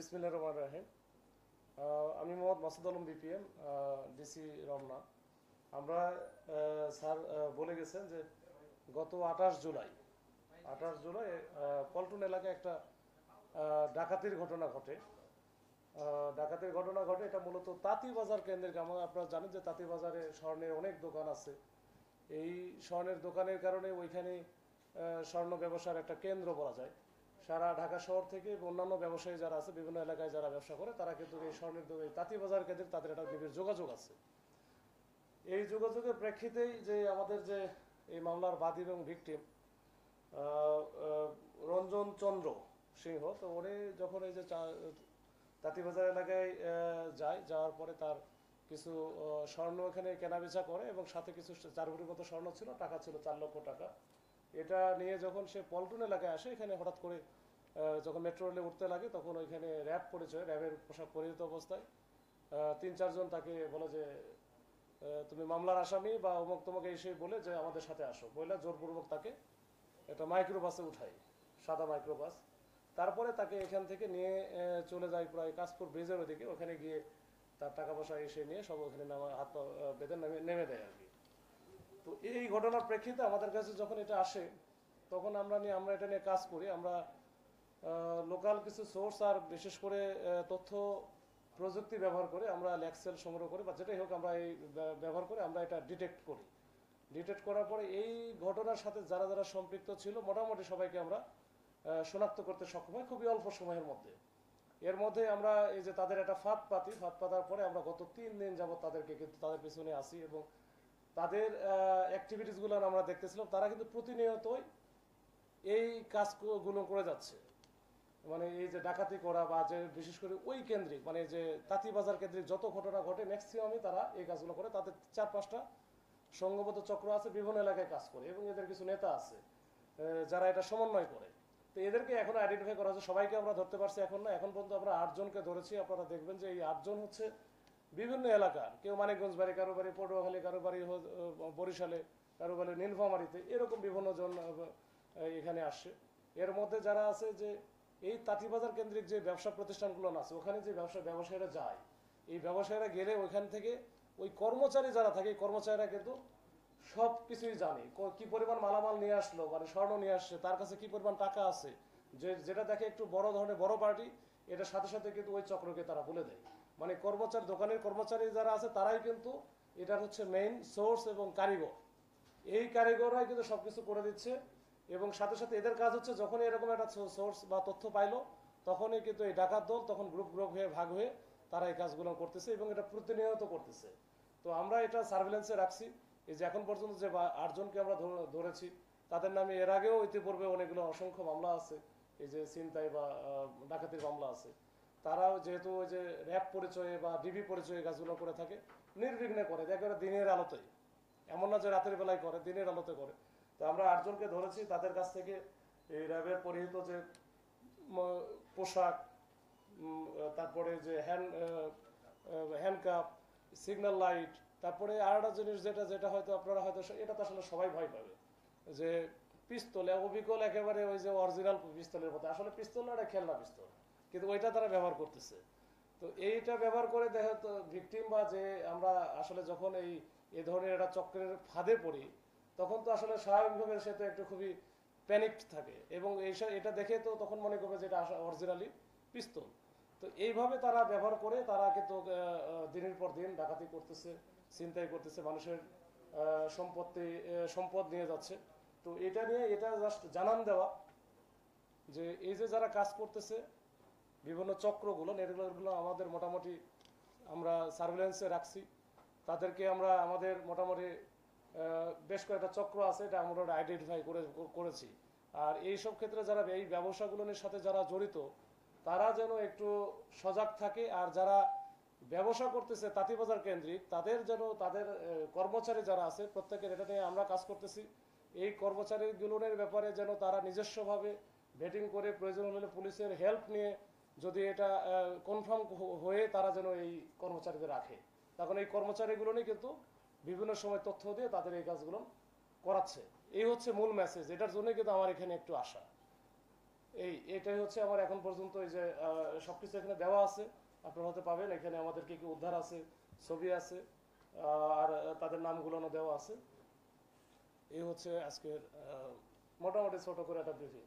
বিসমিল্লাহির রহমানির রহিম। আমি মোহাম্মদ মাসুদ আলম বিপিএম, ডিসি রমনা। আমরা স্যার বলে গেছেন যে গত 28 জুলাই পল্টন এলাকায় একটা ডাকাতির ঘটনা ঘটে। এটা মূলত তাঁতিবাজার কেন্দ্রিক। আপনারা জানেন যে তাঁতিবাজারে স্বর্ণের অনেক দোকান আছে। এই স্বর্ণের দোকানের কারণে ওইখানে স্বর্ণ ব্যবসার একটা কেন্দ্র বলা যায়। সারা ঢাকা শহর থেকে অন্যান্য ব্যবসায়ী যারা আছে, বিভিন্ন এলাকায় যারা ব্যবসা করে, তারা কিন্তু এই স্বর্ণের তাঁতিবাজার কেন্দ্রে তাদের একটা নিবিড় যোগাযোগ আছে। এই যোগাযোগের প্রেক্ষিতেই যে আমাদের যে এই মামলার বাদী এবং ভিকটিম রঞ্জন চন্দ্র সিংহ, তো উনি যখন এই যে তাঁতিবাজার এলাকায় যাওয়ার পরে তার কিছু স্বর্ণ এখানে কেনাবেচা করে এবং সাথে কিছু 4 ভরির মতো স্বর্ণ ছিল, টাকা ছিল 4 লক্ষ টাকা। এটা নিয়ে যখন সে পল্টন এলাকায় আসে, এখানে হঠাৎ করে যখন মেট্রো রেলে উঠতে লাগে, তখন ওইখানে র্যাবের পোশাক পরিহিত অবস্থায় 3-4 জন তাকে বলে যে তুমি মামলার আসামি বা অমুক তোমাকে এসে বলে যে আমাদের সাথে আসো, বলে জোরপূর্বক তাকে একটা মাইক্রোবাসে উঠাই, সাদা মাইক্রোবাস। তারপরে তাকে এখান থেকে নিয়ে চলে যায় প্রায় কাশপুর ব্রিজের ওদিকে। ওখানে গিয়ে তার টাকা পয়সা এসে নিয়ে সব ওখানে হাত পা বেঁধে নেমে দেয় আর কি। তো এই ঘটনার প্রেক্ষিতে আমাদের কাছে যখন এটা আসে, তখন আমরা এটা নিয়ে কাজ করি। আমরা লোকাল কিছু সোর্স আর বিশেষ করে তথ্য প্রযুক্তি ব্যবহার করে আমরা ল্যাক্সেল সংগ্রহ করি বা যেটাই হোক, আমরা এই ব্যবহার করে আমরা এটা ডিটেক্ট করি। ডিটেক্ট করার পরে এই ঘটনার সাথে যারা যারা সম্পৃক্ত ছিল মোটামুটি সবাইকে আমরা শনাক্ত করতে সক্ষম হয় খুবই অল্প সময়ের মধ্যে। এর মধ্যে আমরা এই যে তাদের একটা ফাঁদ পাতার পরে আমরা গত 3 দিন যাবত তাদেরকে কিন্তু তাদের পিছনে আসি এবং তাদের অ্যাক্টিভিটিসগুলো আমরা দেখতেছিলাম। তারা কিন্তু প্রতিনিয়তই এই কাজগুলো করে যাচ্ছে। মানে এই যে ডাকাতি করা বা যে বিশেষ করে ওই কেন্দ্রিক, মানে যে তাঁতিবাজার কেন্দ্রিক যত ঘটনা ঘটে ম্যাক্সিমামই তারা এই কাজগুলো করে। তাদের 4-5টা সংঘবদ্ধ চক্র আছে, বিভিন্ন এলাকায় কাজ করে এবং এদের কিছু নেতা আছে যারা এটা সমন্বয় করে। তো এদেরকে এখন আইডেন্টিফাই করা হচ্ছে। সবাইকে আমরা ধরতে পারছি এখন না, এখন পর্যন্ত আমরা 8 জনকে ধরেছি। আপনারা দেখবেন যে এই 8 জন হচ্ছে বিভিন্ন এলাকার, কেউ মানিকগঞ্জ বাড়ি, কারো বাড়ি পটুয়াখালী, কারো বাড়ি বরিশালে, কারো বাড়ি নীলফামারীতে, এরকম বিভিন্ন জন এখানে আসছে। এর মধ্যে যারা আছে যে এই তাঁতিবাজার কেন্দ্রিক যে ব্যবসা প্রতিষ্ঠানগুলো আছে, ওখানে যে ব্যবসায়ীরা যায়, এই ব্যবসায়ীরা গেলে ওইখান থেকে ওই কর্মচারী যারা থাকে, এই কর্মচারীরা কিন্তু সব কিছুই জানে। কি পরিমাণ মালামাল নিয়ে আসলো, মানে স্বর্ণ নিয়ে আসছে, তার কাছে কি পরিমাণ টাকা আছে, যেটা দেখে একটু বড় ধরনের বড় পার্টি, এটার সাথে সাথে কিন্তু ওই চক্রকে তারা বলে দেয়। মানে দোকানের কর্মচারী যারা আছে তারাই কিন্তু এটার হচ্ছে মেইন সোর্স এবং কারিগর। এই কারিগররাই কিন্তু সবকিছু করে দিচ্ছে এবং সাথে সাথে এদের কাজ হচ্ছে যখনই এরকম একটা সোর্স বা তথ্য পাইলো, তখনই কিন্তু এই ডাকাত দল তখন গ্রুপ হয়ে ভাগ হয়ে তারা এই কাজগুলো করতেছে এবং এটা প্রতিনিয়ত করতেছে। তো আমরা এটা সার্ভেলেন্সে রাখছি। এই যে এখন পর্যন্ত যে 8 জনকে আমরা ধরেছি, তাদের নামে এর আগেও ইতিপূর্বে অনেকগুলো অসংখ্য মামলা আছে, এই যে ছিনতাই বা ডাকাতির মামলা আছে। তারাও যেহেতু ওই যে র্যাব পরিচয়ে বা ডিবি পরিচয়ে কাজগুলো করে থাকে, নির্বিঘ্নে করে, একেবারে দিনের আলোতেই, এমন না যে রাতের বেলায় করে, দিনের আলোতে করে। তো আমরা 8 জনকে ধরেছি। তাদের কাছ থেকে এই র্যাবের পরিহিত যে পোশাক, তারপরে যে হ্যান্ডকাপ, সিগন্যাল লাইট, তারপরে আর একটা জিনিস যেটা হয়তো আপনারা হয়তো এটা তো আসলে সবাই ভয় পাবে, যে পিস্তল, অবিকল একেবারে ওই যে অরিজিনাল পিস্তলের মতো, আসলে পিস্তল না, এটা খেলনা পিস্তল, কিন্তু ওইটা তারা ব্যবহার করতেছে। তো এইটা ব্যবহার করে দেখা তো ভিকটিম বা যে আমরা আসলে যখন এই ধরনের একটা চক্রের ফাঁদে পড়ি, তখন তো আসলে স্বাভাবিকভাবে সে তো একটু খুবই প্যানিকড থাকে এবং এটা দেখে তো তখন মনে করবে যে এটা অরিজিনালি পিস্তল। তো এইভাবে তারা ব্যবহার করে তারা কিন্তু দিনের পর দিন ডাকাতি করতেছে, ছিনতাই করতেছে, মানুষের সম্পদ নিয়ে যাচ্ছে। তো এটা নিয়ে এটা জাস্ট জানান দেওয়া যে এই যে যারা কাজ করতেছে বিভিন্ন চক্রগুলো, এগুলো আমাদের মোটামুটি আমরা সার্ভেলেন্সে রাখছি। তাদেরকে আমরা আমাদের মোটামুটি বেশ কয়েকটা চক্র আছে, এটা আমরা আইডেন্টিফাই করেছি। আর এইসব ক্ষেত্রে যারা এই ব্যবসাগুলোর সাথে যারা জড়িত, তারা যেন একটু সজাগ থাকে। আর যারা ব্যবসা করতেছে তাঁতিবাজার কেন্দ্রিক, তাদের যেন তাদের কর্মচারী যারা আছে, প্রত্যেকের এটা নিয়ে আমরা কাজ করতেছি। এই কর্মচারীগুলোর ব্যাপারে যেন তারা নিজস্বভাবে ভেটিং করে, প্রয়োজন হলে পুলিশের হেল্প নিয়ে যদি এটা কনফার্ম হয়ে তারা যেন এই কর্মচারীদের রাখে, তখন এই কর্মচারীগুলো নিয়ে কিন্তু বিভিন্ন সময় তথ্য দিয়ে তাদের এই কাজগুলো করাচ্ছে। এই হচ্ছে মূল মেসেজ। এটার জন্য কিন্তু আমার এখানে একটু আশা। এটাই হচ্ছে আমার এখন পর্যন্ত এই যে সবকিছু এখানে দেওয়া আছে, আপনারা হতে পাবেন। এখানে আমাদের কি কি উদ্ধার আছে, ছবি আছে, আর তাদের নামগুলো দেওয়া আছে। এই হচ্ছে আজকের মোটামুটি ছোট করে একটা ব্রিফিং।